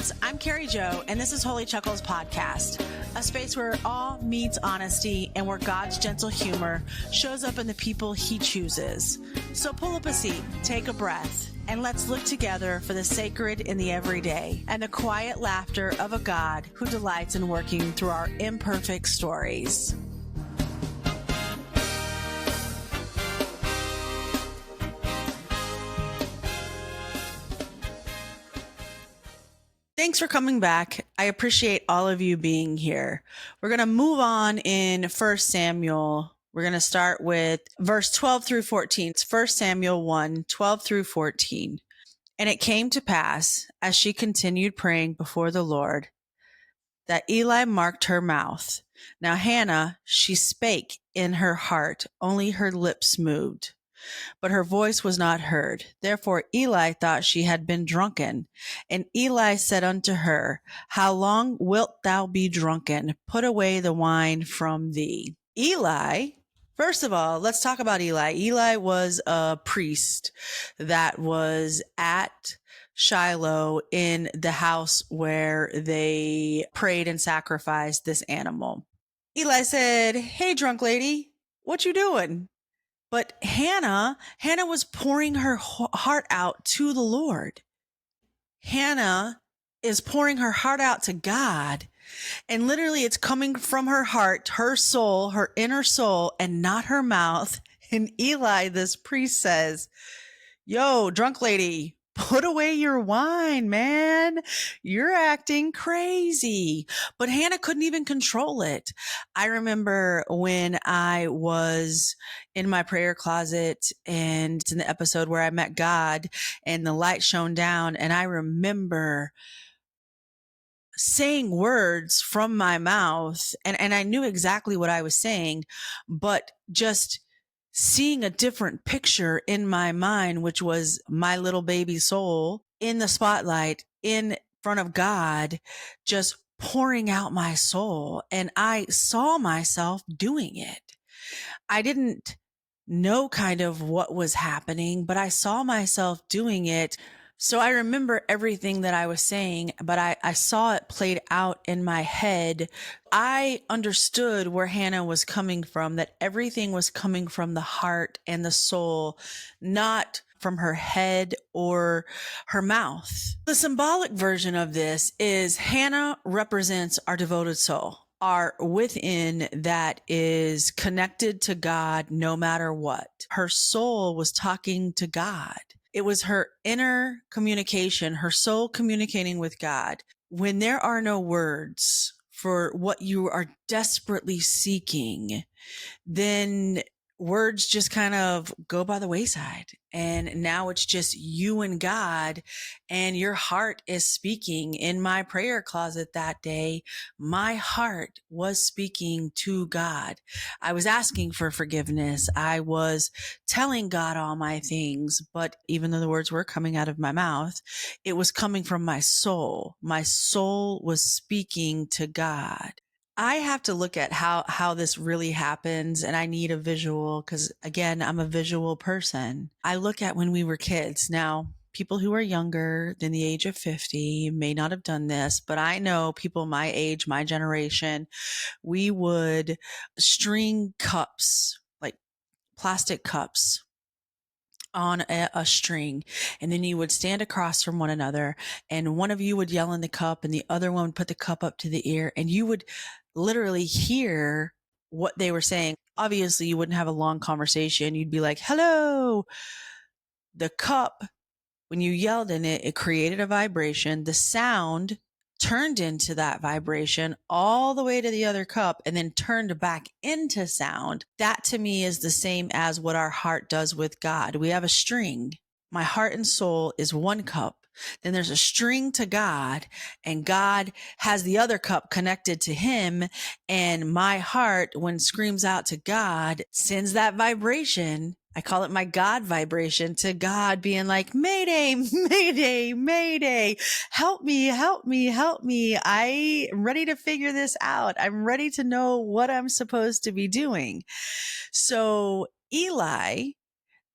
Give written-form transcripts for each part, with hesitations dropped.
friends, I'm Carrie Jo, and this is Holy Chuckles Podcast, a space where all meets honesty and where God's gentle humor shows up in the people he chooses. So pull up a seat, take a breath, and let's look together for the sacred in the everyday and the quiet laughter of a God who delights in working through our imperfect stories. Thanks for coming back. I appreciate all of you being here. We're going to move on in 1 Samuel. We're going to start with verse 12 through 14. It's 1 Samuel 1, 12 through 14. And it came to pass, as she continued praying before the Lord, that Eli marked her mouth. Now Hannah, she spake in her heart, only her lips moved, but her voice was not heard. Therefore Eli thought she had been drunken. And Eli said unto her, How long wilt thou be drunken? Put away the wine from thee. Eli, first of all, let's talk about Eli. Eli was a priest that was at Shiloh in the house where they prayed and sacrificed this animal. Eli said, Hey, drunk lady, what you doing? But Hannah was pouring her heart out to the Lord. Hannah is pouring her heart out to God. And literally it's coming from her heart, her soul, her inner soul, and not her mouth. And Eli, this priest, says, Yo, drunk lady, put away your wine, man. You're acting crazy. But Hannah couldn't even control it. I remember when I was in my prayer closet, and it's in the episode where I met God and the light shone down, and I remember saying words from my mouth, and I knew exactly what I was saying, but just seeing a different picture in my mind, which was my little baby soul in the spotlight in front of God, just pouring out my soul. And I saw myself doing it. I didn't know kind of what was happening, but I saw myself doing it. So I remember everything that I was saying, but I saw it played out in my head. I understood where Hannah was coming from, that everything was coming from the heart and the soul, not from her head or her mouth. The symbolic version of this is Hannah represents our devoted soul, our within that is connected to God no matter what. Her soul was talking to God. It was her inner communication, her soul communicating with God. When there are no words for what you are desperately seeking, then words just kind of go by the wayside. And now it's just you and God, and your heart is speaking. In my prayer closet that day, my heart was speaking to God. I was asking for forgiveness. I was telling God all my things, but even though the words were coming out of my mouth, it was coming from my soul. My soul was speaking to God. I have to look at how this really happens, and I need a visual because, again, I'm a visual person. I look at when we were kids. Now, people who are younger than the age of 50 may not have done this, but I know people my age, my generation, we would string cups, like plastic cups, on a string, and then you would stand across from one another, and one of you would yell in the cup and the other one would put the cup up to the ear, and you would literally hear what they were saying. Obviously you wouldn't have a long conversation. You'd be like, hello. The cup, when you yelled in it, it created a vibration. The sound turned into that vibration all the way to the other cup and then turned back into sound. That to me is the same as what our heart does with God. We have a string. My heart and soul is one cup. Then there's a string to God, and God has the other cup connected to him. And my heart, when screams out to God, sends that vibration. I call it my God vibration to God, being like, Mayday, Mayday, Mayday. Help me, help me, help me. I'm ready to figure this out. I'm ready to know what I'm supposed to be doing. So Eli,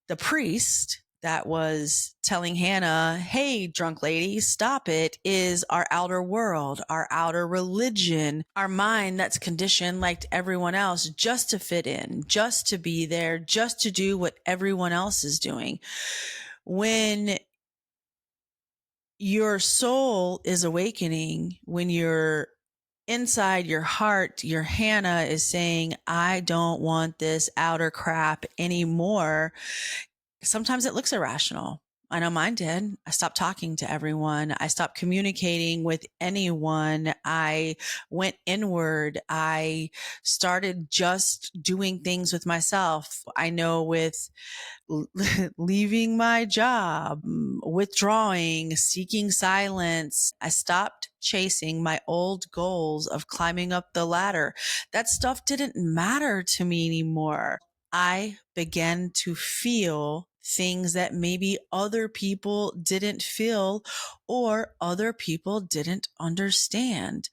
the priest, that was telling Hannah, hey, drunk lady, stop it, is our outer world, our outer religion, our mind that's conditioned like everyone else just to fit in, just to be there, just to do what everyone else is doing. When your soul is awakening, when you're inside your heart, your Hannah is saying, I don't want this outer crap anymore. Sometimes it looks irrational. I know mine did. I stopped talking to everyone. I stopped communicating with anyone. I went inward. I started just doing things with myself. I know with leaving my job, withdrawing, seeking silence. I stopped chasing my old goals of climbing up the ladder. That stuff didn't matter to me anymore. I began to feel things that maybe other people didn't feel or other people didn't understand.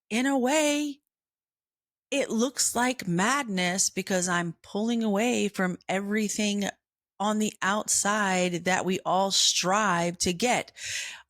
In a way, it looks like madness because I'm pulling away from everything on the outside that we all strive to get.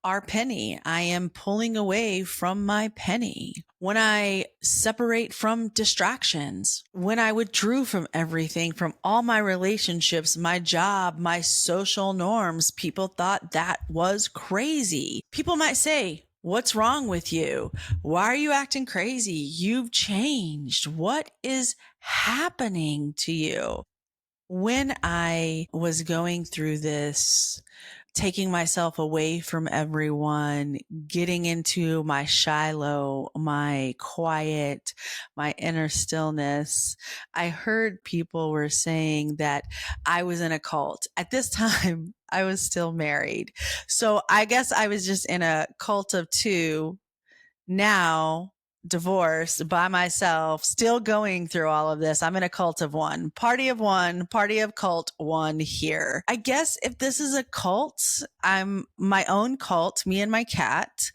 Our penny. I am pulling away from my penny. When I separate from distractions, when I withdrew from everything, from all my relationships, my job, my social norms, people thought that was crazy. People might say, what's wrong with you? Why are you acting crazy? You've changed. What is happening to you? When I was going through this, taking myself away from everyone, getting into my Shiloh, my quiet, my inner stillness, I heard people were saying that I was in a cult. At this time, I was still married. So I guess I was just in a cult of two, now divorced by myself, still going through all of this. I'm in a cult of one, party of cult one here. I guess if this is a cult, I'm my own cult, me and my cat.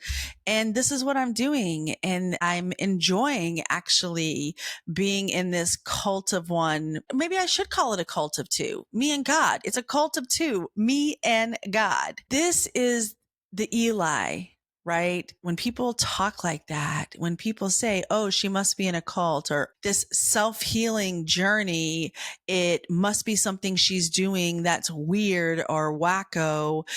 And this is what I'm doing. And I'm enjoying actually being in this cult of one. Maybe I should call it a cult of two, me and God. It's a cult of two, me and God. This is the Eli, right? When people talk like that, when people say, oh, she must be in a cult, or this self-healing journey, it must be something she's doing that's weird or wacko.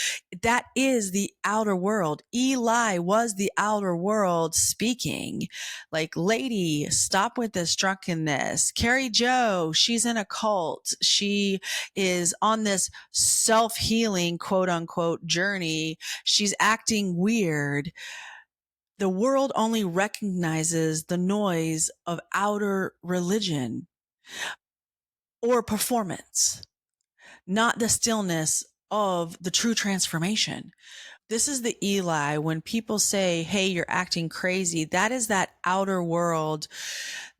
That is the outer world. Eli was the outer world speaking. Like, lady, stop with this drunkenness. Carrie Joe, she's in a cult. She is on this self-healing, quote unquote, journey. She's acting weird. The world only recognizes the noise of outer religion or performance, not the stillness of the true transformation. This is the Eli. When people say, hey, you're acting crazy, that is that outer world,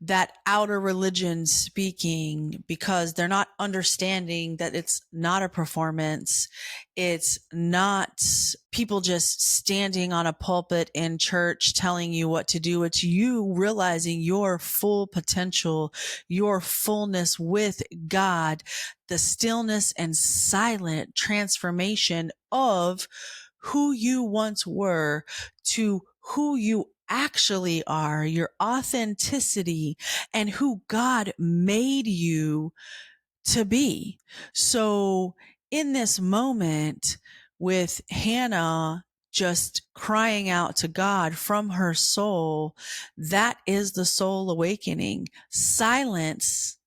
that outer religion speaking, because they're not understanding that it's not a performance. It's not people just standing on a pulpit in church telling you what to do. It's you realizing your full potential, your fullness with God, the stillness and silent transformation of who you once were to who you actually are, your authenticity, and who God made you to be. So in this moment with Hannah just crying out to God from her soul, that is the soul awakening. Silence,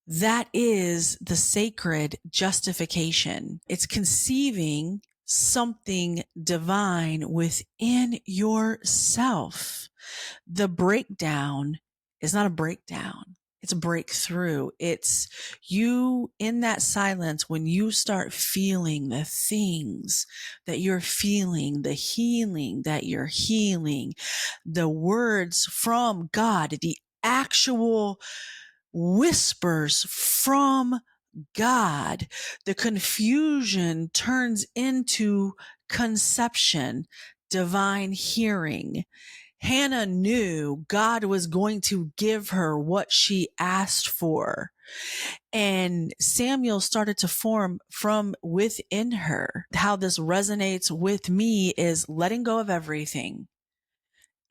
that is the sacred justification. It's conceiving something divine within yourself. The breakdown is not a breakdown. It's a breakthrough. It's you in that silence when you start feeling the things that you're feeling, the healing that you're healing, the words from God, the actual whispers from God. The confusion turns into conception, divine hearing. Hannah knew God was going to give her what she asked for. And Samuel started to form from within her. How this resonates with me is letting go of everything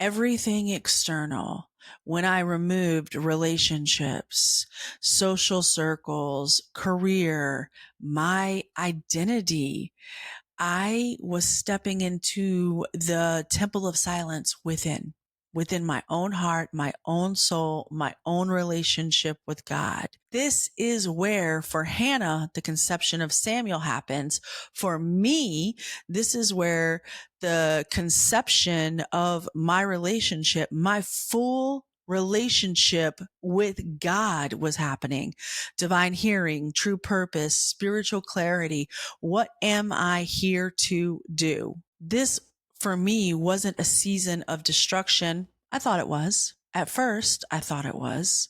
external. When I removed relationships, social circles, career, my identity, I was stepping into the temple of silence within my own heart, my own soul, my own relationship with God. This is where, for Hannah, the conception of Samuel happens. For me, this is where the conception of my relationship, my full relationship with God was happening. Divine hearing, true purpose, spiritual clarity. What am I here to do? This, for me, wasn't a season of destruction. I thought it was. At first, I thought it was.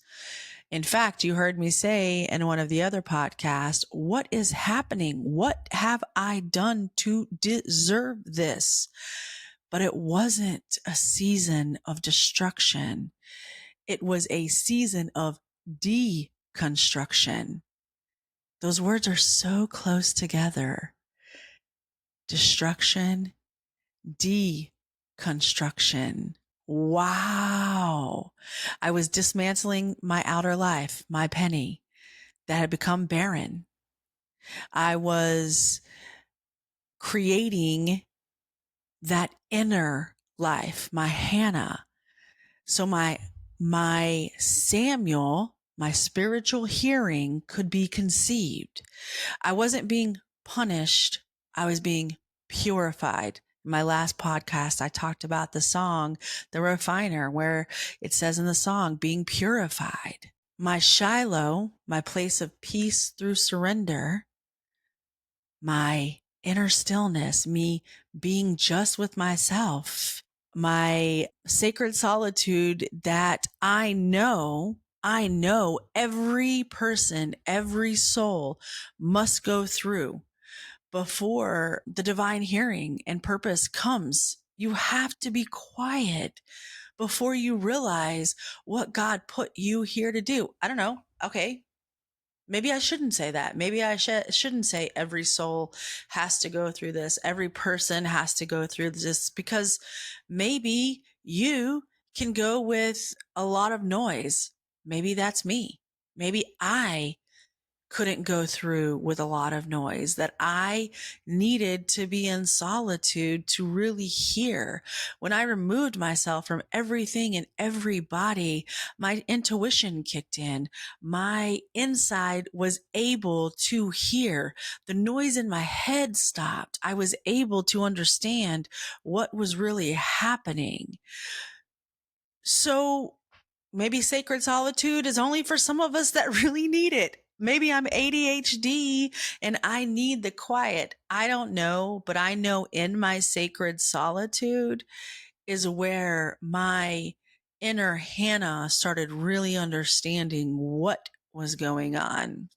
In fact, you heard me say in one of the other podcasts, what is happening? What have I done to deserve this? But it wasn't a season of destruction. It was a season of deconstruction. Those words are so close together. Destruction, deconstruction. Wow. I was dismantling my outer life, my penny that had become barren. I was creating that inner life, my Hannah. So my Samuel, my spiritual hearing could be conceived. I wasn't being punished. I was being purified. In my last podcast, I talked about the song, The Refiner, where it says in the song, being purified. My Shiloh, my place of peace through surrender, my inner stillness, me being just with myself, my sacred solitude that I know every person, every soul must go through before the divine hearing and purpose comes. You have to be quiet before you realize what God put you here to do. I don't know. Okay. Maybe I shouldn't say that. Maybe I shouldn't say every soul has to go through this. Every person has to go through this, because maybe you can go with a lot of noise. Maybe that's me. Maybe I couldn't go through with a lot of noise, that I needed to be in solitude to really hear. When I removed myself from everything and everybody, my intuition kicked in. My inside was able to hear. The noise in my head stopped. I was able to understand what was really happening. So maybe sacred solitude is only for some of us that really need it. Maybe I'm ADHD and I need the quiet. I don't know, but I know in my sacred solitude is where my inner Hannah started really understanding what was going on.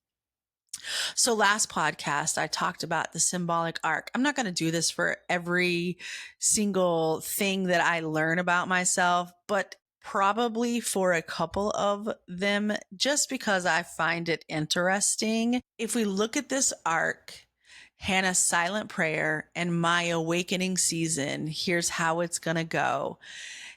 So last podcast, I talked about the symbolic arc. I'm not going to do this for every single thing that I learn about myself, but probably for a couple of them, just because I find it interesting. If we look at this arc, Hannah's silent prayer and my awakening season, here's how it's going to go.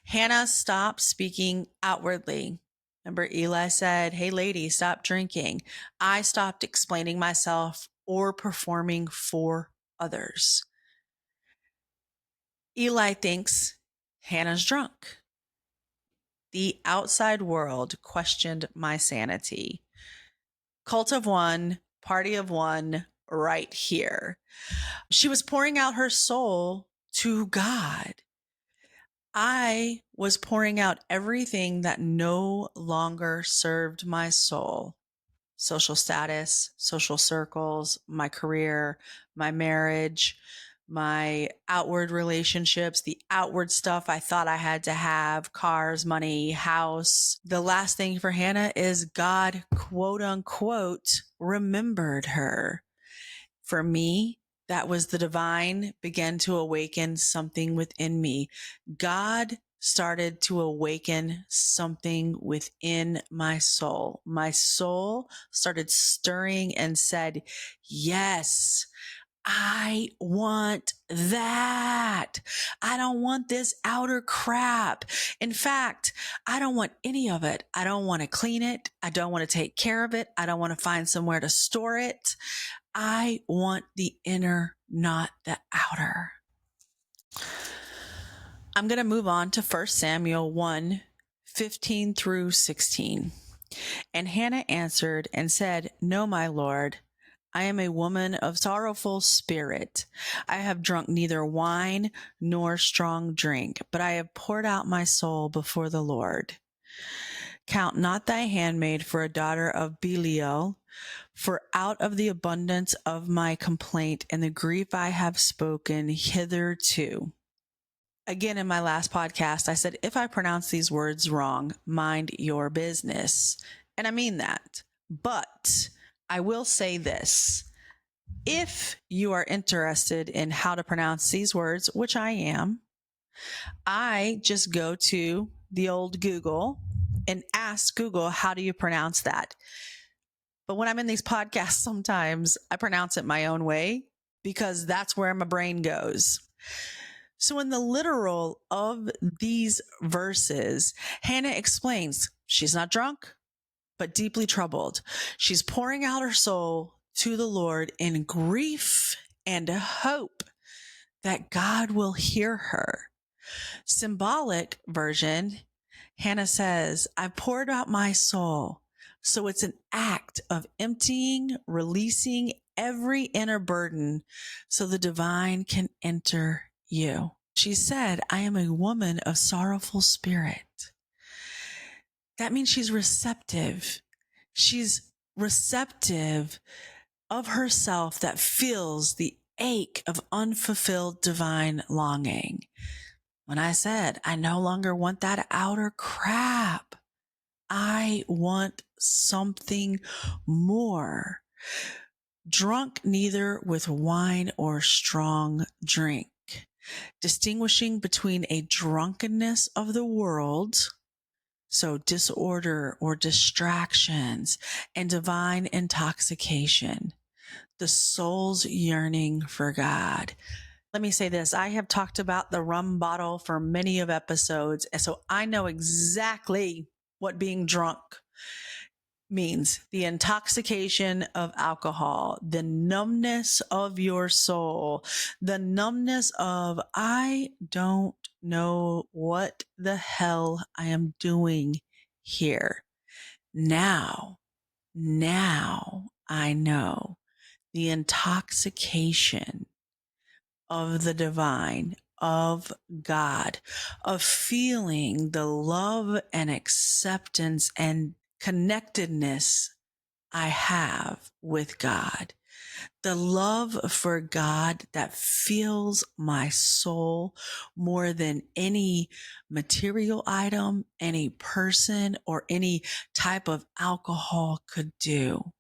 Hannah stopped speaking outwardly. Remember, Eli said, hey, lady, stop drinking. I stopped explaining myself or performing for others. Eli thinks Hannah's drunk. The outside world questioned my sanity. Cult of one, party of one, right here. She was pouring out her soul to God. I was pouring out everything that no longer served my soul. Social status, social circles, my career, my marriage, my outward relationships, the outward stuff I thought I had to have, cars, money, house. The last thing for Hannah is God, quote unquote, remembered her. For me, That was the divine began to awaken something within me. God started to awaken something within my soul. My soul started stirring and said, yes, I want that. I don't want this outer crap. In fact, I don't want any of it. I don't want to clean it. I don't want to take care of it. I don't want to find somewhere to store it. I want the inner, not the outer. I'm going to move on to 1 Samuel 1:15 through 16. And Hannah answered and said, no, my Lord, I am a woman of sorrowful spirit. I have drunk neither wine nor strong drink, but I have poured out my soul before the Lord. Count not thy handmaid for a daughter of Belial, for out of the abundance of my complaint and the grief I have spoken hitherto. Again, in my last podcast, I said, if I pronounce these words wrong, mind your business. And I mean that. But I will say this. If you are interested in how to pronounce these words, which I am, I just go to the old Google and ask Google, how do you pronounce that? But when I'm in these podcasts, sometimes I pronounce it my own way because that's where my brain goes. So in the literal of these verses, Hannah explains she's not drunk, but deeply troubled. She's pouring out her soul to the Lord in grief and hope that God will hear her. Symbolic version, Hannah says, I poured out my soul. So it's an act of emptying, releasing every inner burden so the divine can enter you. She said, I am a woman of sorrowful spirit. That means she's receptive. She's receptive of herself that feels the ache of unfulfilled divine longing. When I said, I no longer want that outer crap. I want something more. Drunk neither with wine or strong drink. Distinguishing between a drunkenness of the world, so disorder or distractions, and divine intoxication, the soul's yearning for God. Let me say this. I have talked about the rum bottle for many of episodes, and so I know exactly what being drunk means. The intoxication of alcohol, the numbness of your soul, the numbness of, I don't know what the hell I am doing here. Now I know the intoxication of the divine, of God, of feeling the love and acceptance and connectedness I have with God. The love for God that fills my soul more than any material item, any person, or any type of alcohol could do.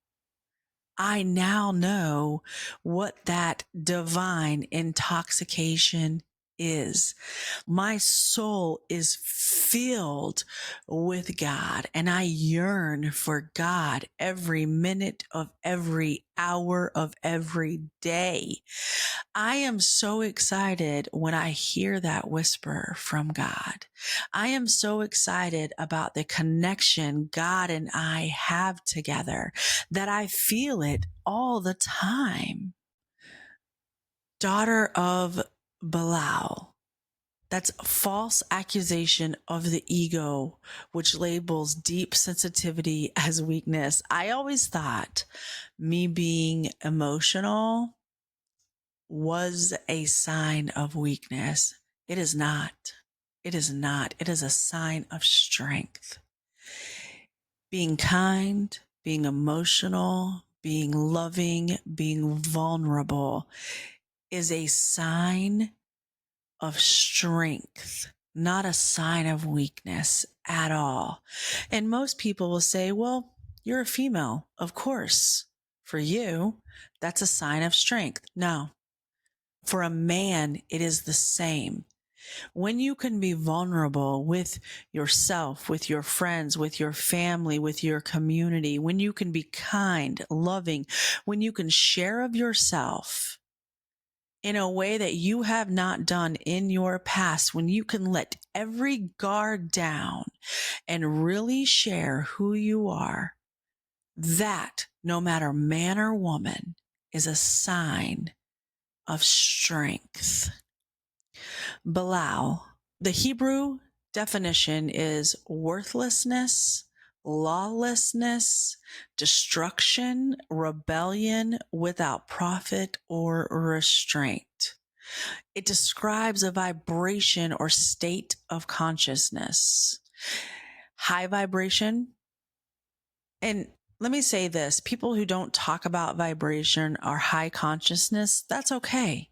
I now know what that divine intoxication is. My soul is filled with God, and I yearn for God every minute of every hour of every day. I am so excited when I hear that whisper from God. I am so excited about the connection God and I have together that I feel it all the time. Daughter of Belial. That's a false accusation of the ego, which labels deep sensitivity as weakness. I always thought me being emotional was a sign of weakness. It is not. It is not. It is a sign of strength. Being kind, being emotional, being loving, being vulnerable is a sign of strength, not a sign of weakness at all. And most people will say, well, you're a female. Of course, for you, that's a sign of strength. No, For a man, it is the same. When you can be vulnerable with yourself, with your friends, with your family, with your community, when you can be kind, loving, when you can share of yourself in a way that you have not done in your past, when you can let every guard down and really share who you are, that, no matter man or woman, is a sign of strength. Balal. The Hebrew definition is worthlessness, lawlessness, destruction, rebellion without profit or restraint. It describes a vibration or state of consciousness. High vibration. And let me say this, people who don't talk about vibration or high consciousness, that's okay.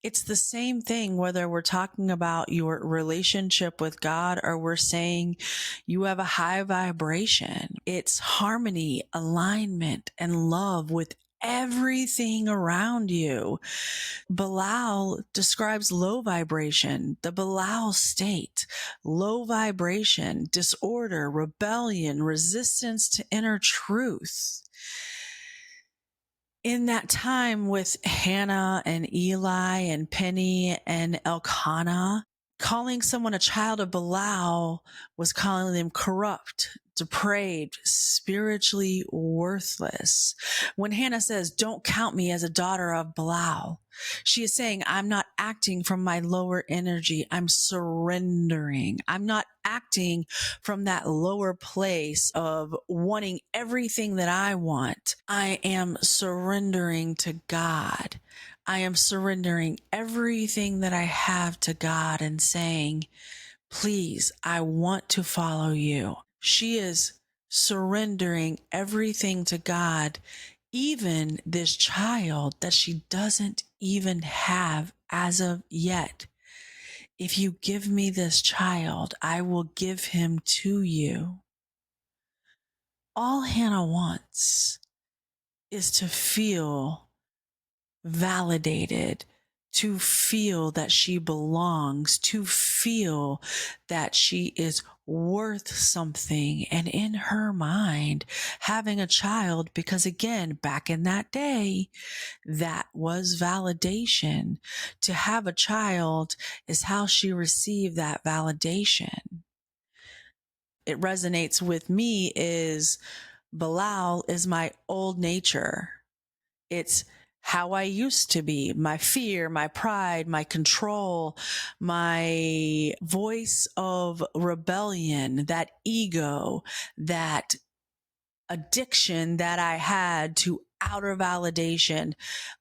It's the same thing whether we're talking about your relationship with God or we're saying you have a high vibration. It's harmony, alignment, and love with everything around you. Balal describes low vibration, the Balal state, low vibration, disorder, rebellion, resistance to inner truth. In that time with Hannah and Eli and Penny and Elkanah, calling someone a child of Belial was calling them corrupt, depraved, spiritually worthless. When Hannah says, "Don't count me as a daughter of Belial," she is saying, I'm not acting from my lower energy. I'm surrendering. I'm not acting from that lower place of wanting everything that I want. I am surrendering to God. I am surrendering everything that I have to God and saying, please, I want to follow you. She is surrendering everything to God, even this child that she doesn't even have as of yet. If you give me this child, I will give him to you. All Hannah wants is to feel validated, to feel that she belongs, to feel that she is worth something. And in her mind, having a child, because again, back in that day, that was validation. To have a child is how she received that validation. It resonates with me is Balal is my old nature. It's how I used to be, my fear, my pride, my control, my voice of rebellion, that ego, that addiction that I had to outer validation,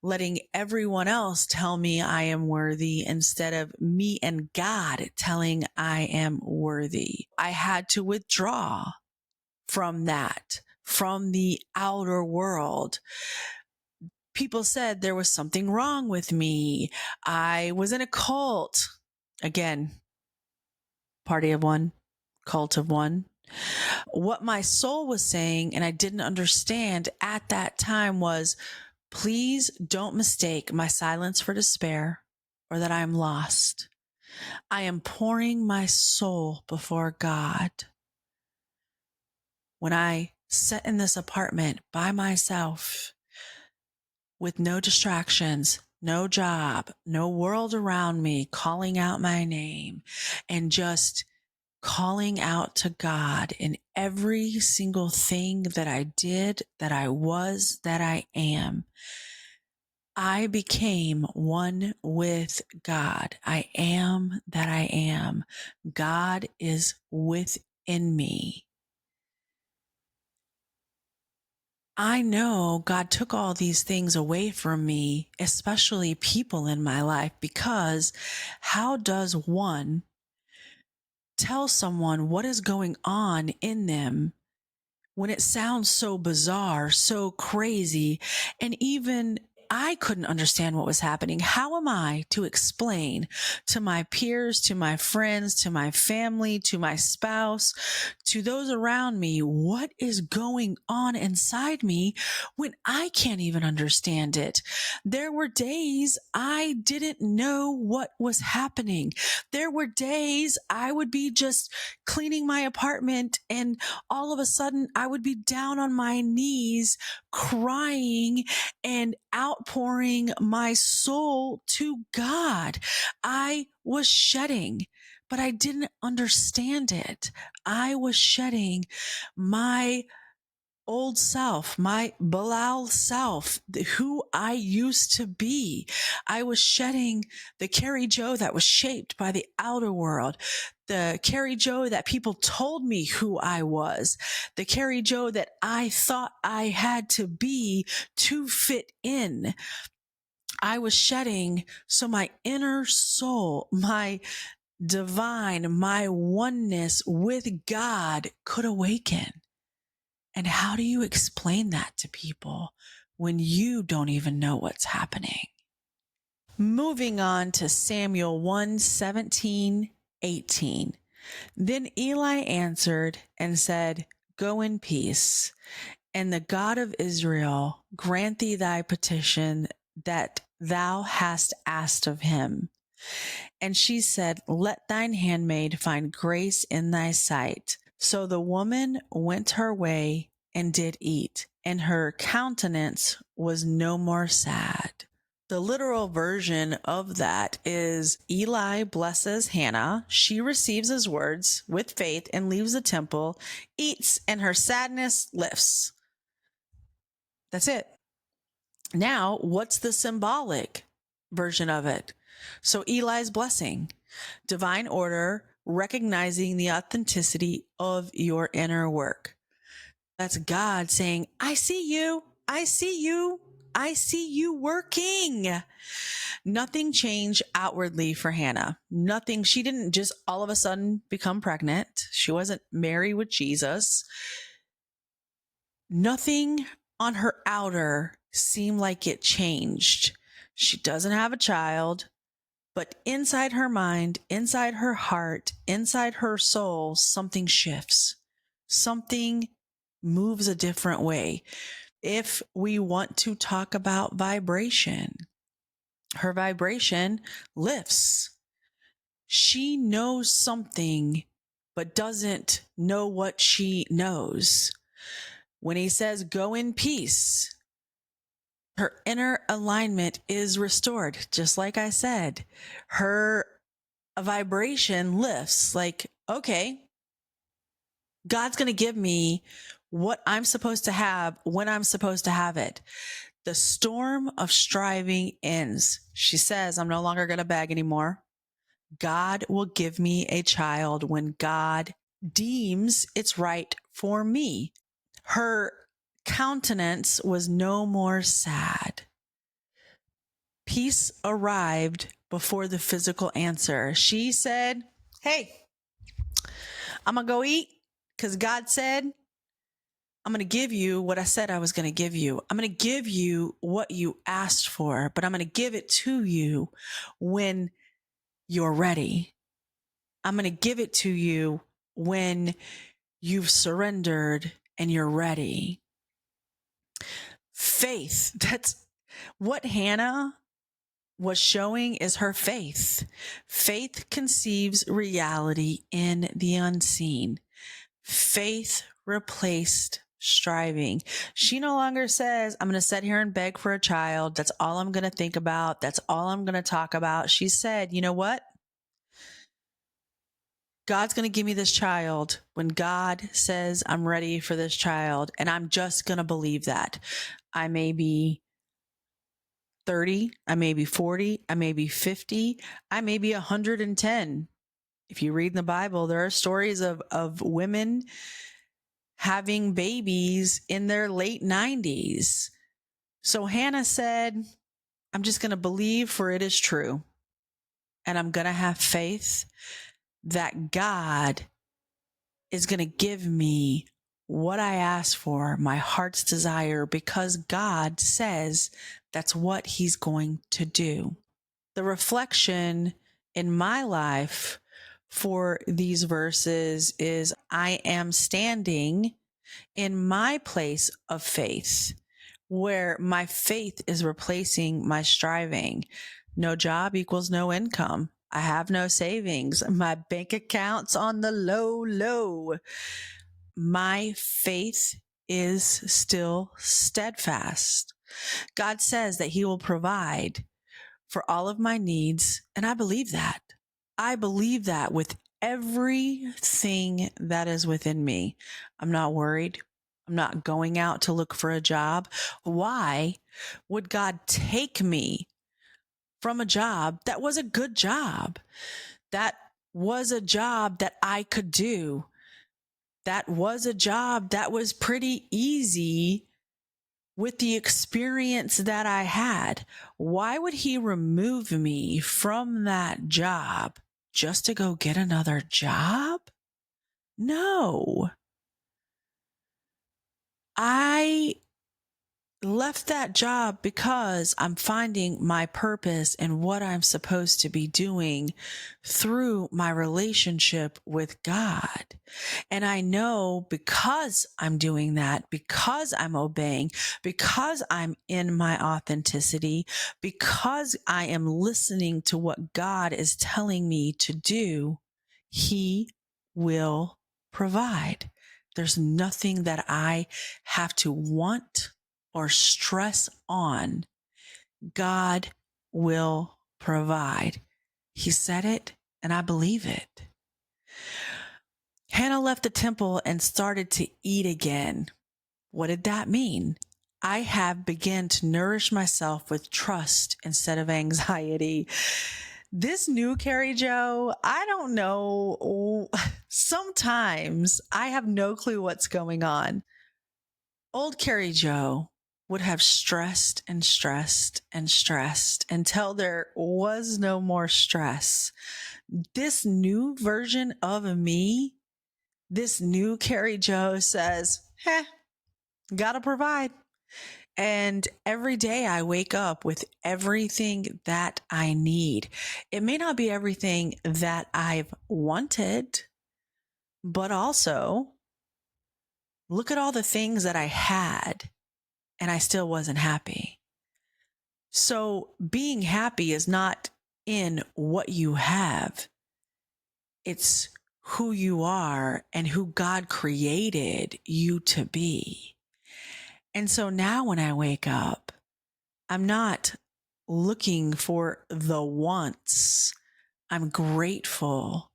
letting everyone else tell me I am worthy instead of me and God telling I am worthy. I had to withdraw from that, from the outer world. People said there was something wrong with me. I was in a cult. Again, party of one, cult of one. What my soul was saying, and I didn't understand at that time, was please don't mistake my silence for despair or that I am lost. I am pouring my soul before God. When I sat in this apartment by myself, with no distractions, no job, no world around me calling out my name, and just calling out to God in every single thing that I did, that I was, that I am. I became one with God. I am that I am. God is within me. I know God took all these things away from me, especially people in my life, because how does one tell someone what is going on in them when it sounds so bizarre, so crazy, and even I couldn't understand what was happening. How am I to explain to my peers, to my friends, to my family, to my spouse, to those around me, what is going on inside me when I can't even understand it? There were days I didn't know what was happening. There were days I would be just cleaning my apartment and all of a sudden I would be down on my knees crying and outpouring my soul to God. I was shedding, but I didn't understand it. I was shedding my old self, my Belial self, who I used to be. I was shedding the Carrie Joe that was shaped by the outer world, the Carrie Joe that people told me who I was, the Carrie Joe that I thought I had to be to fit in. I was shedding so my inner soul, my divine, my oneness with God could awaken. And how do you explain that to people when you don't even know what's happening? Moving on to Samuel 1:17-18. Then Eli answered and said, "Go in peace, and the God of Israel grant thee thy petition that thou hast asked of him." And she said, "Let thine handmaid find grace in thy sight." So the woman went her way and did eat, and her countenance was no more sad. The literal version of that is Eli blesses Hannah. She receives his words with faith and leaves the temple, eats, and her sadness lifts. That's it. Now, what's the symbolic version of it? So Eli's blessing, divine order, recognizing the authenticity of your inner work. That's God saying, I see you. I see you. I see you working. Nothing changed outwardly for Hannah. Nothing. She didn't just all of a sudden become pregnant. She wasn't married with Jesus. Nothing on her outer seemed like it changed. She doesn't have a child, but inside her mind, inside her heart, inside her soul, something shifts. Something moves a different way. If we want to talk about vibration, her vibration lifts. She knows something, but doesn't know what she knows. When he says, "Go in peace," her inner alignment is restored. Just like I said, her vibration lifts like, okay, God's going to give me what I'm supposed to have when I'm supposed to have it. The storm of striving ends. She says, I'm no longer going to beg anymore. God will give me a child when God deems it's right for me. Her countenance was no more sad. Peace arrived before the physical answer. She said, hey, I'm going to go eat because God said, I'm going to give you what I said I was going to give you. I'm going to give you what you asked for, but I'm going to give it to you when you're ready. I'm going to give it to you when you've surrendered and you're ready. Faith. That's what Hannah was showing, is her faith. Faith conceives reality in the unseen. Faith replaced striving. She no longer says, I'm going to sit here and beg for a child. That's all I'm going to think about. That's all I'm going to talk about. She said, you know what? God's going to give me this child when God says I'm ready for this child. And I'm just going to believe that. I may be 30, I may be 40, I may be 50, I may be 110. If you read in the Bible, there are stories of women having babies in their late 90s. So Hannah said, I'm just going to believe, for it is true. And I'm going to have faith that God is going to give me what I ask for, my heart's desire, because God says that's what he's going to do. The reflection in my life for these verses is I am standing in my place of faith, where my faith is replacing my striving. No job equals no income. I have no savings. My bank account's on the low. My faith is still steadfast. God says that he will provide for all of my needs, and I believe that. I believe that with everything that is within me. I'm not worried. I'm not going out to look for a job. Why would God take me from a job that was a good job? That was a job that I could do. That was a job that was pretty easy with the experience that I had. Why would he remove me from that job just to go get another job? No. I left that job because I'm finding my purpose and what I'm supposed to be doing through my relationship with God. And I know because I'm doing that, because I'm obeying, because I'm in my authenticity, because I am listening to what God is telling me to do, he will provide. There's nothing that I have to want or stress on. God will provide. He said it, and I believe it. Hannah left the temple and started to eat again. What did that mean? I have begun to nourish myself with trust instead of anxiety. This new Carrie Joe, I don't know. Sometimes I have no clue what's going on. Old Carrie Joe would have stressed and stressed and stressed until there was no more stress. This new version of me, this new Carrie Joe says, gotta provide. And every day I wake up with everything that I need. It may not be everything that I've wanted, but also look at all the things that I had and I still wasn't happy. So being happy is not in what you have. It's who you are and who God created you to be. And so now when I wake up, I'm not looking for the wants. I'm grateful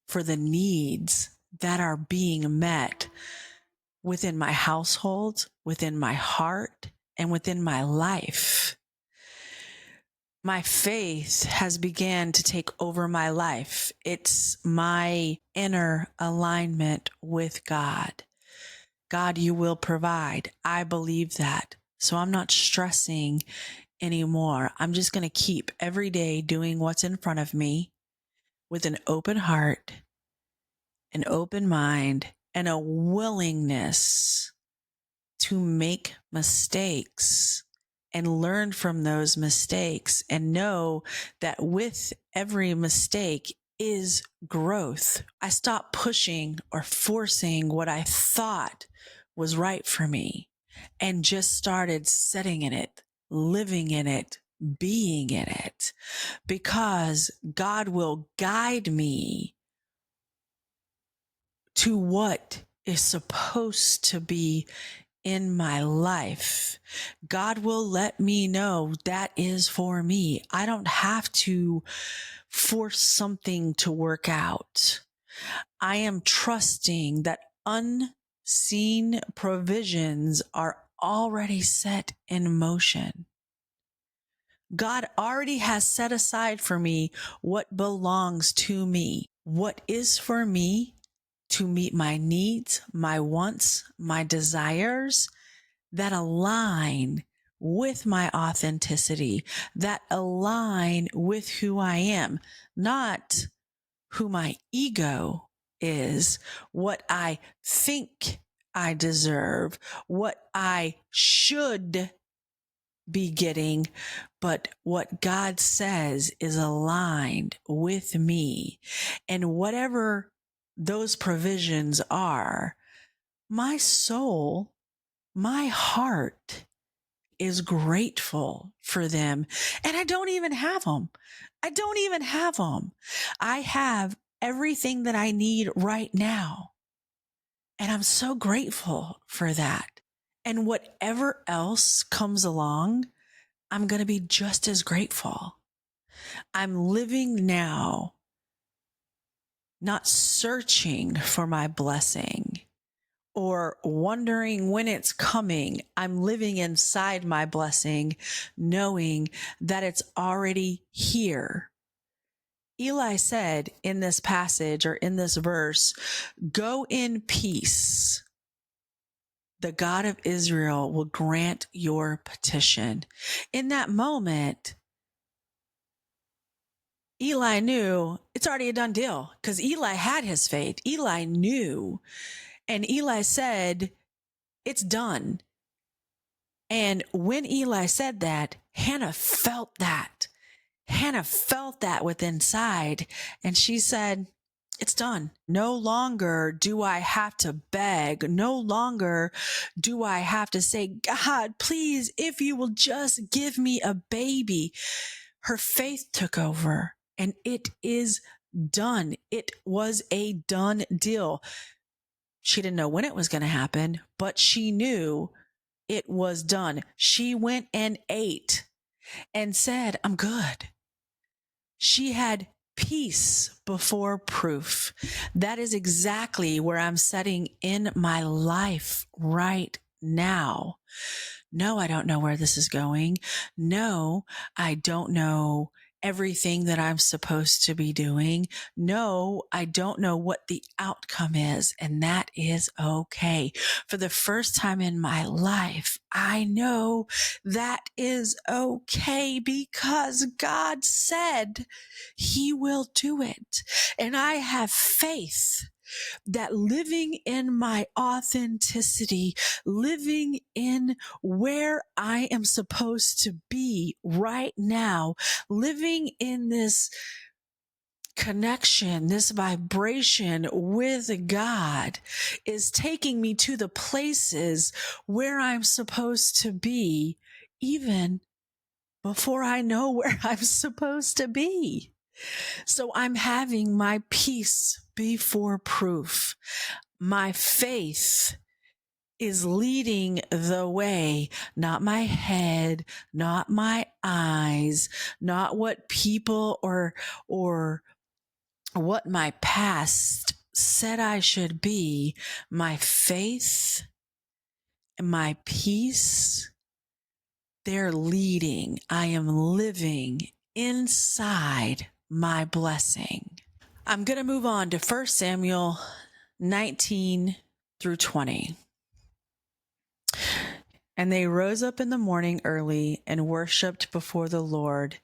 for the needs that are being met within my household, within my heart, and within my life. My faith has began to take over my life. It's my inner alignment with God. God, you will provide. I believe that. So I'm not stressing anymore. I'm just going to keep every day doing what's in front of me with an open heart, an open mind, and a willingness to make mistakes and learn from those mistakes and know that with every mistake is growth. I stopped pushing or forcing what I thought was right for me and just started sitting in it, living in it, being in it, because God will guide me to what is supposed to be in my life. God will let me know that is for me. I don't have to force something to work out. I am trusting that unseen provisions are already set in motion. God already has set aside for me what belongs to me, what is for me to meet my needs, my wants, my desires that align with my authenticity, that align with who I am, not who my ego is, what I think I deserve, what I should be getting, but what God says is aligned with me. And whatever those provisions are, my soul, my heart is grateful for them. And I don't even have them. I don't even have them. I have everything that I need right now. And I'm so grateful for that. And whatever else comes along, I'm going to be just as grateful. I'm living now, not searching for my blessing or wondering when it's coming. I'm living inside my blessing, knowing that it's already here. Eli said in this passage or in this verse, go in peace. The God of Israel will grant your petition. In that moment, Eli knew it's already a done deal because Eli had his faith. Eli knew. And Eli said, it's done. And when Eli said that, Hannah felt that. Hannah felt that within inside. And she said, it's done. No longer do I have to beg. No longer do I have to say, God, please, if you will just give me a baby. Her faith took over and it is done. It was a done deal. She didn't know when it was going to happen, but she knew it was done. She went and ate and said, I'm good. She had peace before proof. That is exactly where I'm setting in my life right now. No, I don't know where this is going. No, I don't know everything that I'm supposed to be doing. No, I don't know what the outcome is, and that is okay. For the first time in my life, I know that is okay because God said He will do it. And I have faith that living in my authenticity, living in where I am supposed to be right now, living in this connection, this vibration with God is taking me to the places where I'm supposed to be, even before I know where I'm supposed to be. So I'm having my peace before proof. My faith is leading the way, not my head, not my eyes, not what people or what my past said I should be. My faith and my peace, they're leading. I am living inside my blessing. I'm going to move on to 1 Samuel 19 through 20. And they rose up in the morning early and worshipped before the Lord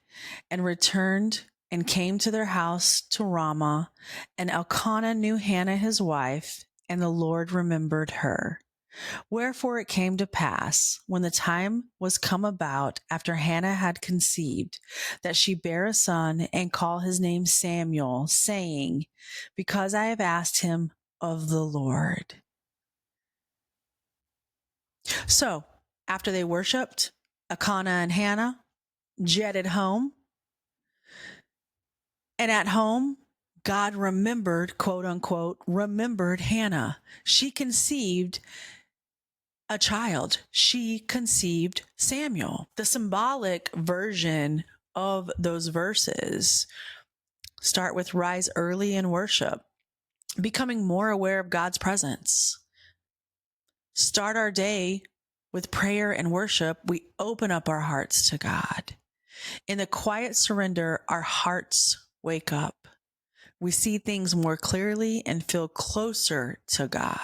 and returned and came to their house to Ramah. And Elkanah knew Hannah his wife, and the Lord remembered her. Wherefore it came to pass, when the time was come about after Hannah had conceived, that she bare a son and called his name Samuel, saying, because I have asked him of the Lord. So after they worshiped, Elkanah and Hannah jetted home. And at home, God remembered, quote unquote, remembered Hannah. She conceived a child. She conceived Samuel. The symbolic version of those verses start with rise early in worship, becoming more aware of God's presence. Start our day with prayer and worship. We open up our hearts to God. In the quiet surrender, our hearts wake up. We see things more clearly and feel closer to God.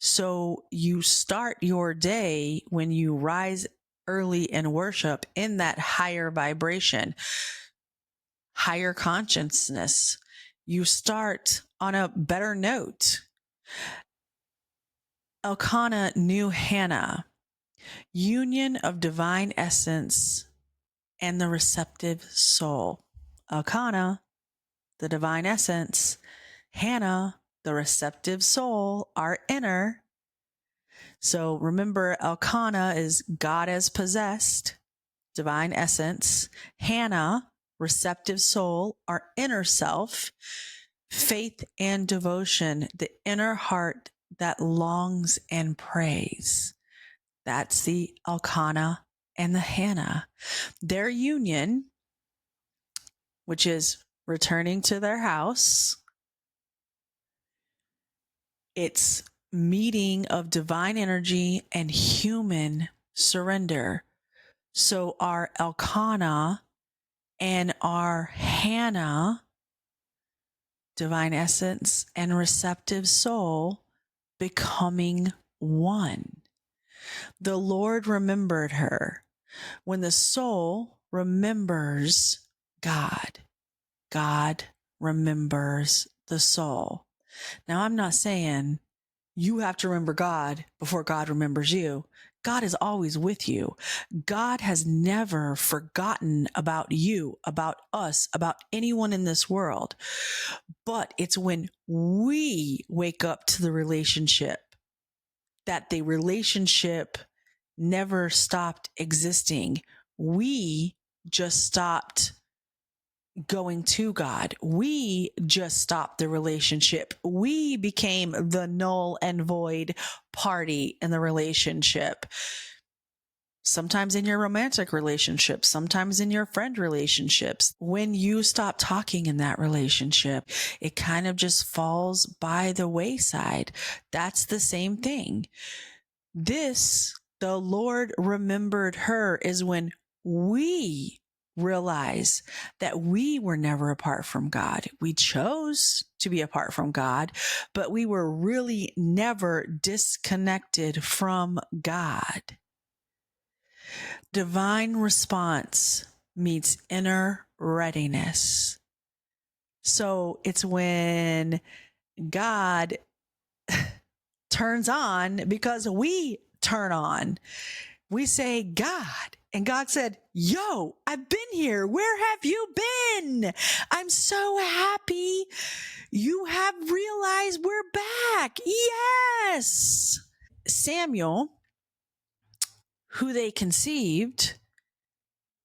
So you start your day when you rise early in worship in that higher vibration, higher consciousness. You start on a better note. Elkanah knew Hannah, union of divine essence and the receptive soul. Elkanah, the divine essence, Hannah, the receptive soul, are inner. So remember, Elkanah is God as possessed, divine essence. Hannah, receptive soul, our inner self, faith and devotion, the inner heart that longs and prays. That's the Elkanah and the Hannah. Their union, which is returning to their house, it's meeting of divine energy and human surrender. So our Elkanah and our Hannah, divine essence and receptive soul, becoming one. The Lord remembered her. When the soul remembers God, God remembers the soul. Now, I'm not saying you have to remember God before God remembers you. God is always with you. God has never forgotten about you, about us, about anyone in this world. But it's when we wake up to the relationship that the relationship never stopped existing. We just stopped going to God. We just stopped the relationship. We became the null and void party in the relationship. Sometimes in your romantic relationships, sometimes in your friend relationships. When you stop talking in that relationship, it kind of just falls by the wayside. That's the same thing. This, the Lord remembered her, is when we realize that we were never apart from God. We chose to be apart from God, but we were really never disconnected from God. Divine response meets inner readiness. So it's when God turns on because we turn on. We say, God. And God said, yo, I've been here. Where have you been? I'm so happy you have realized we're back. Yes. Samuel, who they conceived,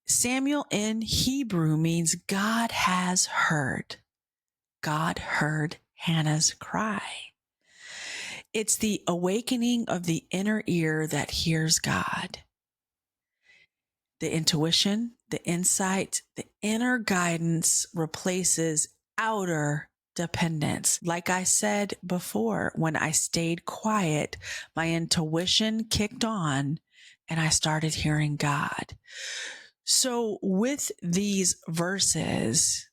Samuel in Hebrew means God has heard. God heard Hannah's cry. It's the awakening of the inner ear that hears God. The intuition, the insight, the inner guidance replaces outer dependence. Like I said before, when I stayed quiet, my intuition kicked on and I started hearing God. So with these verses,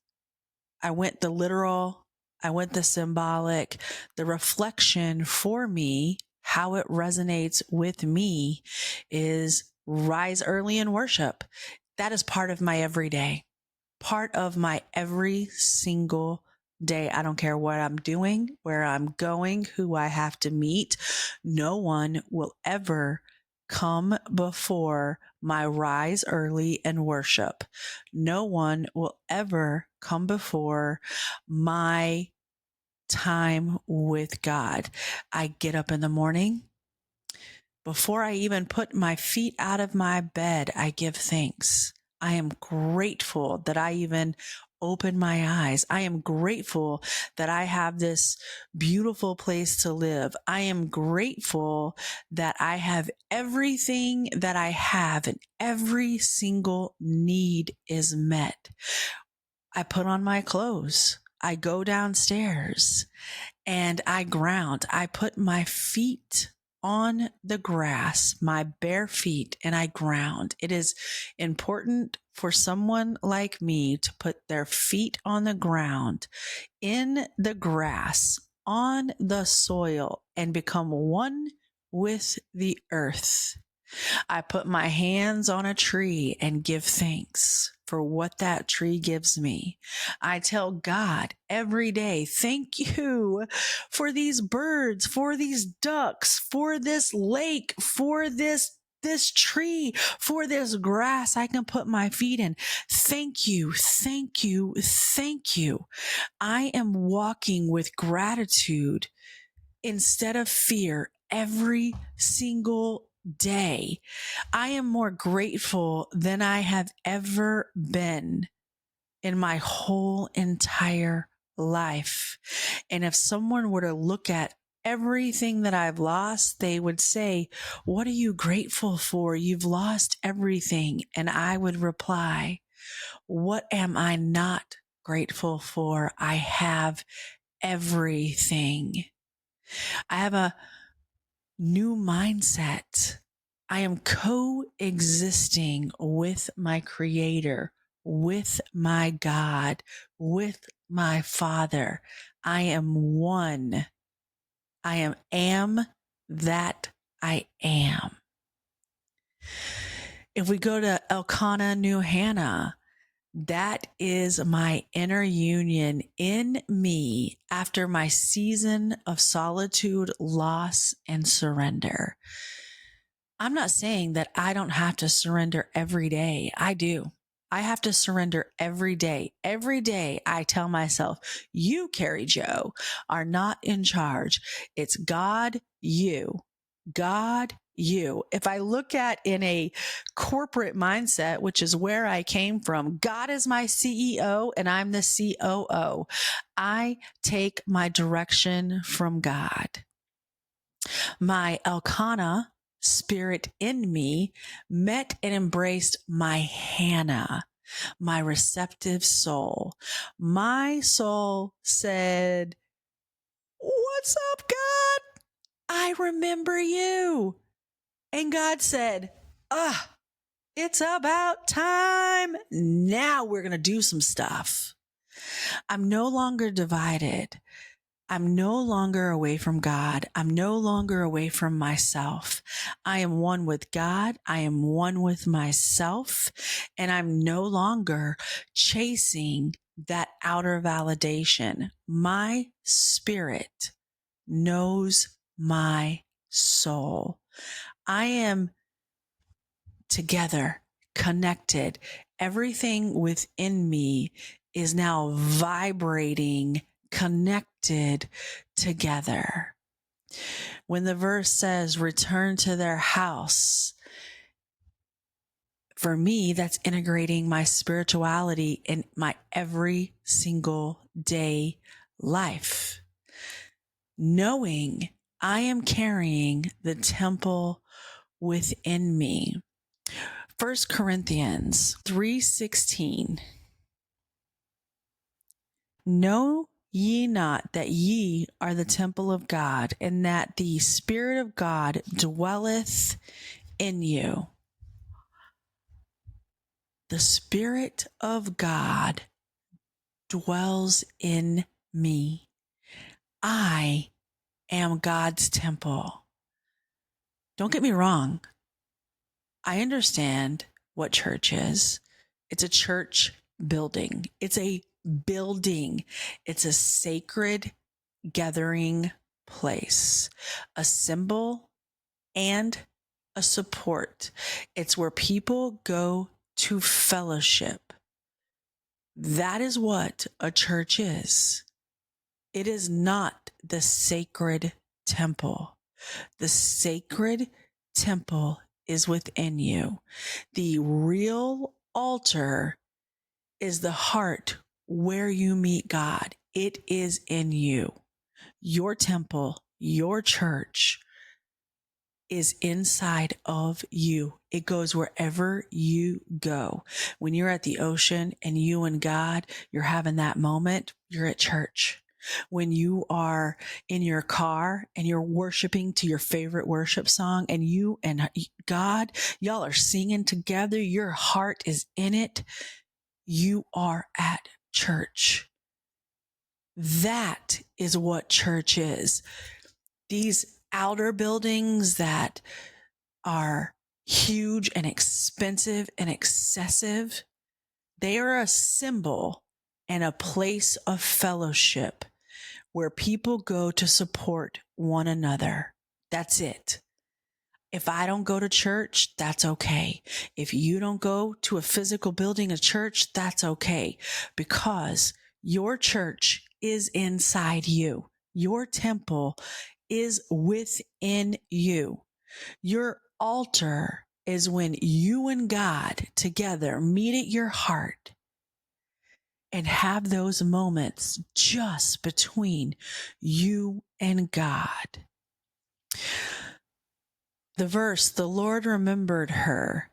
I went the literal, I went the symbolic, the reflection for me, how it resonates with me is rise early in worship. That is part of my everyday, part of my every single day. I don't care what I'm doing, where I'm going, who I have to meet. No one will ever come before my rise early and worship. No one will ever come before my time with God. I get up in the morning. Before I even put my feet out of my bed, I give thanks. I am grateful that I even open my eyes. I am grateful that I have this beautiful place to live. I am grateful that I have everything that I have and every single need is met. I put on my clothes. I go downstairs and I ground. I put my feet on the grass, my bare feet, and I ground. It is important for someone like me to put their feet on the ground, in the grass, on the soil, and become one with the earth. I put my hands on a tree and give thanks. for what that tree gives me. I tell God every day, thank you for these birds, for these ducks, for this lake, for this tree, for this grass I can put my feet in. Thank you, thank you, thank you. I am walking with gratitude instead of fear every single day. I am more grateful than I have ever been in my whole entire life. And if someone were to look at everything that I've lost, they would say, what are you grateful for? You've lost everything. And I would reply, what am I not grateful for? I have everything. I have a new mindset. I am coexisting with my Creator, with my God, with my Father. I am one. I am that I am. If we go to Elkanah, New Hannah, that is my inner union in me after my season of solitude, loss, and surrender. I'm not saying that I don't have to surrender every day. I do. I have to surrender every day. Every day I tell myself, you, Carrie Joe, are not in charge. It's God, you. God, you. If I look at in a corporate mindset, which is where I came from, God is my CEO and I'm the COO. I take my direction from God. My Elkanah spirit in me met and embraced my Hannah, my receptive soul. My soul said, what's up, God? I remember you. And God said, it's about time. Now we're going to do some stuff. I'm no longer divided. I'm no longer away from God. I'm no longer away from myself. I am one with God. I am one with myself. And I'm no longer chasing that outer validation. My spirit knows my soul. I am together, connected. Everything within me is now vibrating, connected together. When the verse says, return to their house, for me, that's integrating my spirituality in my every single day life. Knowing I am carrying the temple within me. 1 Corinthians 3:16. Know ye not that ye are the temple of God, and that the Spirit of God dwelleth in you? The Spirit of God dwells in me. I am God's temple. Don't get me wrong. I understand what church is. It's a church building. It's a building. It's a sacred gathering place, a symbol and a support. It's where people go to fellowship. That is what a church is. It is not the sacred temple. The sacred temple is within you. The real altar is the heart where you meet God. It is in you. Your temple, your church is inside of you. It goes wherever you go. When you're at the ocean and you and God, you're having that moment, you're at church. When you are in your car and you're worshiping to your favorite worship song and you and God, y'all are singing together, your heart is in it, you are at church. That is what church is. These outer buildings that are huge and expensive and excessive, They are a symbol and a place of fellowship where people go to support one another. That's it. If I don't go to church, that's okay. If you don't go to a physical building, a church, that's okay, because your church is inside you. Your temple is within you. Your altar is when you and God together meet at your heart and have those moments just between you and God. The verse, the Lord remembered her,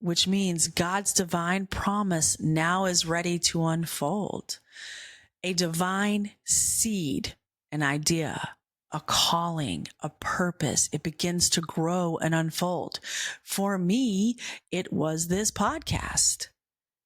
which means God's divine promise now is ready to unfold. A divine seed, an idea, a calling, a purpose. It begins to grow and unfold. For me, it was this podcast.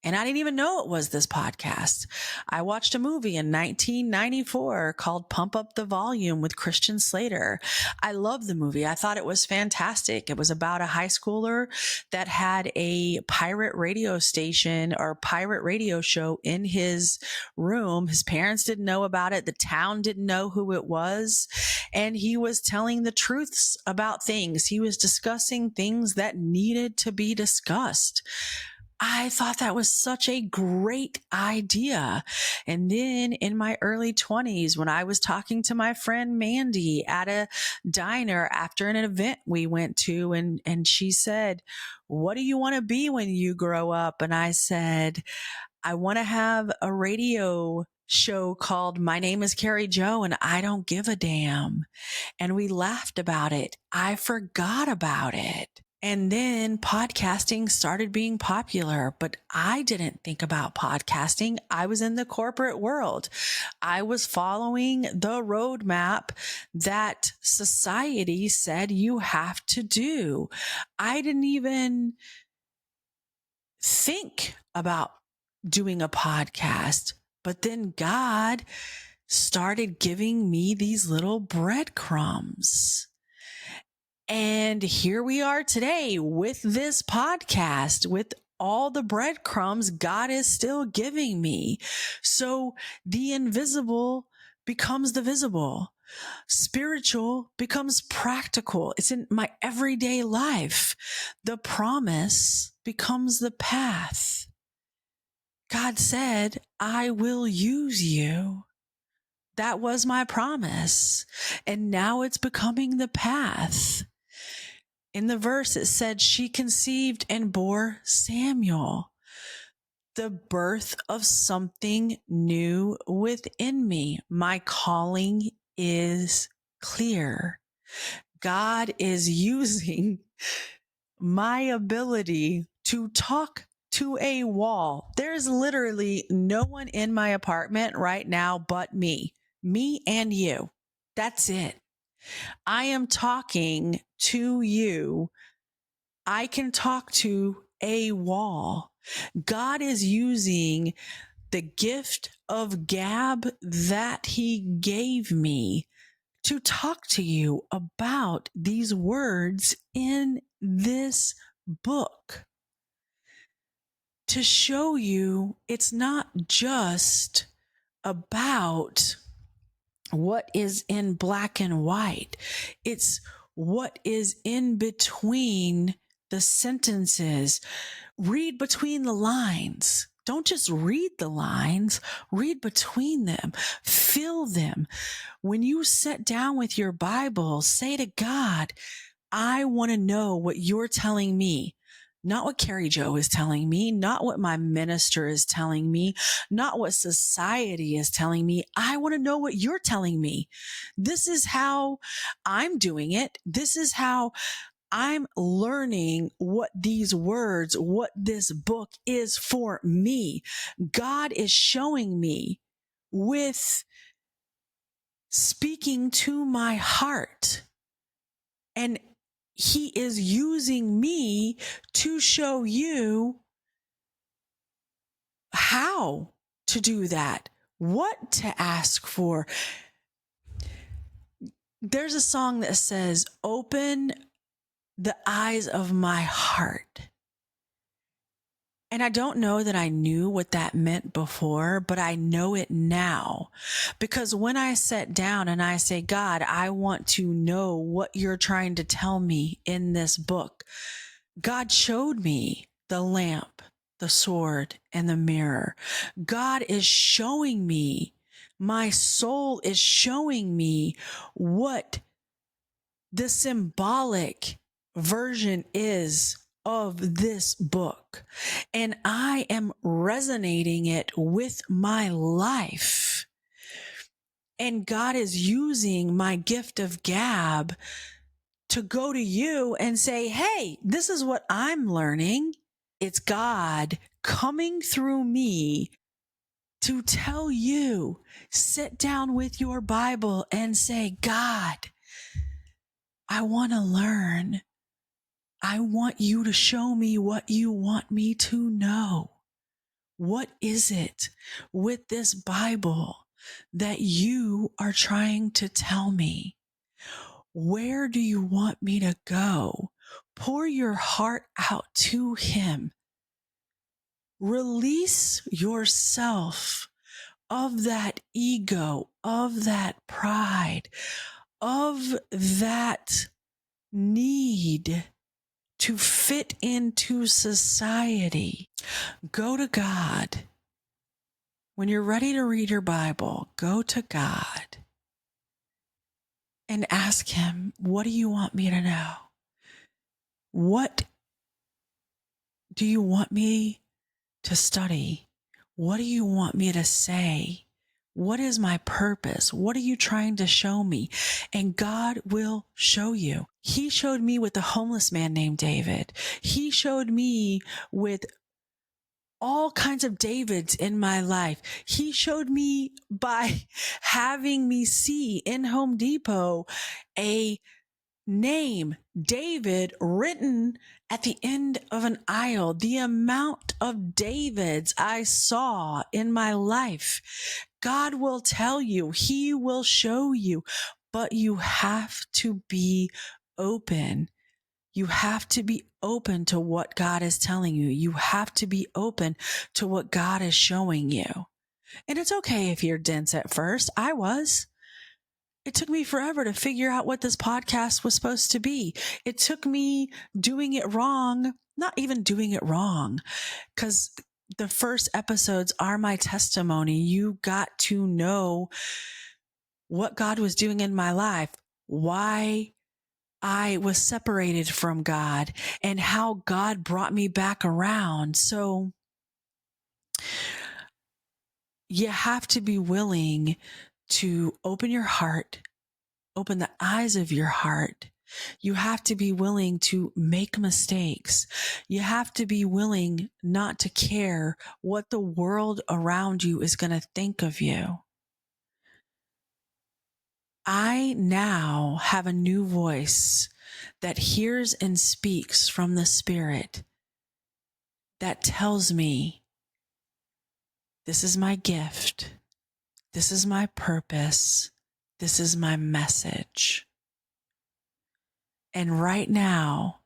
And I didn't even know it was this podcast. I watched a movie in 1994 called Pump Up the Volume with Christian Slater. I loved the movie. I thought it was fantastic. It was about a high schooler that had a pirate radio station or pirate radio show in his room. His parents didn't know about it. The town didn't know who it was. And he was telling the truths about things. He was discussing things that needed to be discussed. I thought that was such a great idea. And then in my early 20s, when I was talking to my friend Mandy at a diner after an event we went to, and she said, "What do you want to be when you grow up?" And I said, "I want to have a radio show called My Name is Carrie Joe and I Don't Give a Damn." And we laughed about it. I forgot about it. And then podcasting started being popular, but I didn't think about podcasting. I was in the corporate world. I was following the roadmap that society said you have to do. I didn't even think about doing a podcast, but then God started giving me these little breadcrumbs. And here we are today with this podcast, with all the breadcrumbs God is still giving me. So the invisible becomes the visible. Spiritual becomes practical. It's in my everyday life. The promise becomes the path. God said, "I will use you." That was my promise. And now it's becoming the path. In the verse, it said she conceived and bore Samuel, the birth of something new within me. My calling is clear. God is using my ability to talk to a wall. There's literally no one in my apartment right now but me and you. That's it. I am talking to you. I can talk to a wall. God is using the gift of gab that he gave me to talk to you about these words in this book, to show you it's not just about what is in black and white. It's what is in between the sentences. Read between the lines. Don't just read the lines, read between them, fill them. When you sit down with your Bible, say to God, "I want to know what you're telling me. Not what Carrie Joe is telling me, not what my minister is telling me, not what society is telling me. I want to know what you're telling me. This is how I'm doing it. This is how I'm learning what these words, what this book is for me. God is showing me with speaking to my heart. And he is using me to show you how to do that, what to ask for. There's a song that says, "Open the eyes of my heart." And I don't know that I knew what that meant before, but I know it now. Because when I sat down and I say, God, I want to know what you're trying to tell me in this book, God showed me the lamp, the sword, and the mirror. God is showing me, my soul is showing me what the symbolic version is of this book. And I am resonating it with my life. And God is using my gift of gab to go to you and say, hey, this is what I'm learning. It's God coming through me to tell you, sit down with your Bible and say, God, I want to learn. I want you to show me what you want me to know. What is it with this Bible that you are trying to tell me? Where do you want me to go? Pour your heart out to him. Release yourself of that ego, of that pride, of that need to fit into society. Go to God. When you're ready to read your Bible, go to God and ask him, what do you want me to know? What do you want me to study? What do you want me to say? What is my purpose? What are you trying to show me? And God will show you. He showed me with a homeless man named David. He showed me with all kinds of Davids in my life. He showed me by having me see in Home Depot a name, David, written at the end of an aisle. The amount of Davids I saw in my life. God will tell you, he will show you, but you have to be open. You have to be open to what God is telling you. You have to be open to what God is showing you. And it's okay if you're dense at first. I was. It took me forever to figure out what this podcast was supposed to be. It took me doing it wrong, not even doing it wrong, because the first episodes are my testimony. You got to know what God was doing in my life, why I was separated from God, and how God brought me back around. So you have to be willing to open your heart, open the eyes of your heart. You have to be willing to make mistakes. You have to be willing not to care what the world around you is going to think of you. I now have a new voice that hears and speaks from the Spirit that tells me, this is my gift. This is my purpose. This is my message. And right now,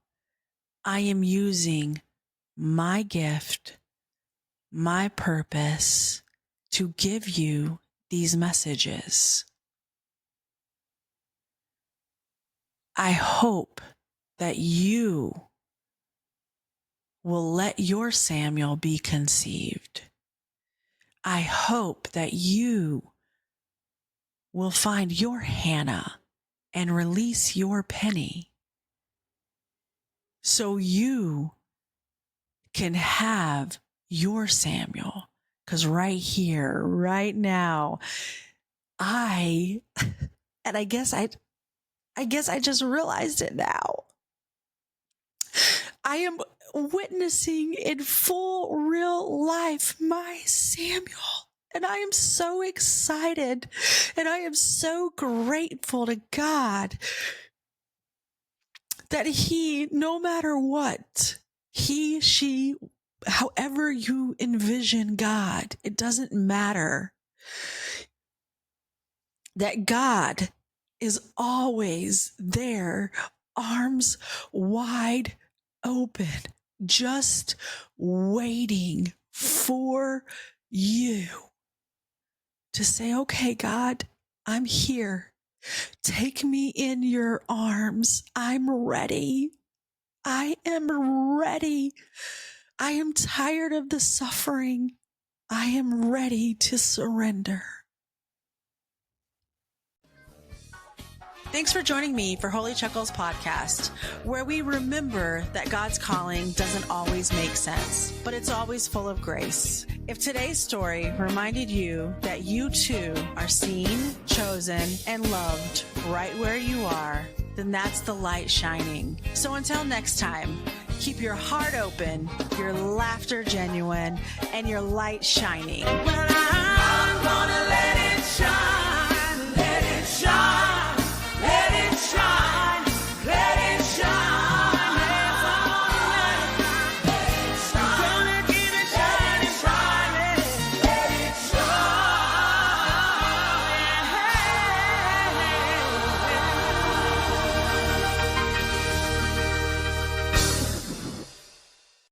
I am using my gift, my purpose to give you these messages. I hope that you will let your Samuel be conceived. I hope that you will find your Hannah and release your Penny so you can have your Samuel. Because right here, right now, and I guess I just realized it now. I am witnessing in full real life my Samuel. And I am so excited and I am so grateful to God that he, no matter what, he, she, however you envision God, it doesn't matter, that God is always there, arms wide open, just waiting for you to say, okay, God, I'm here. Take me in your arms. I'm ready. I am ready. I am tired of the suffering. I am ready to surrender. Thanks for joining me for Holy Chuckles Podcast, where we remember that God's calling doesn't always make sense, but it's always full of grace. If today's story reminded you that you too are seen, chosen, and loved right where you are, then that's the light shining. So until next time, keep your heart open, your laughter genuine, and your light shining. Well, I'm gonna let it shine.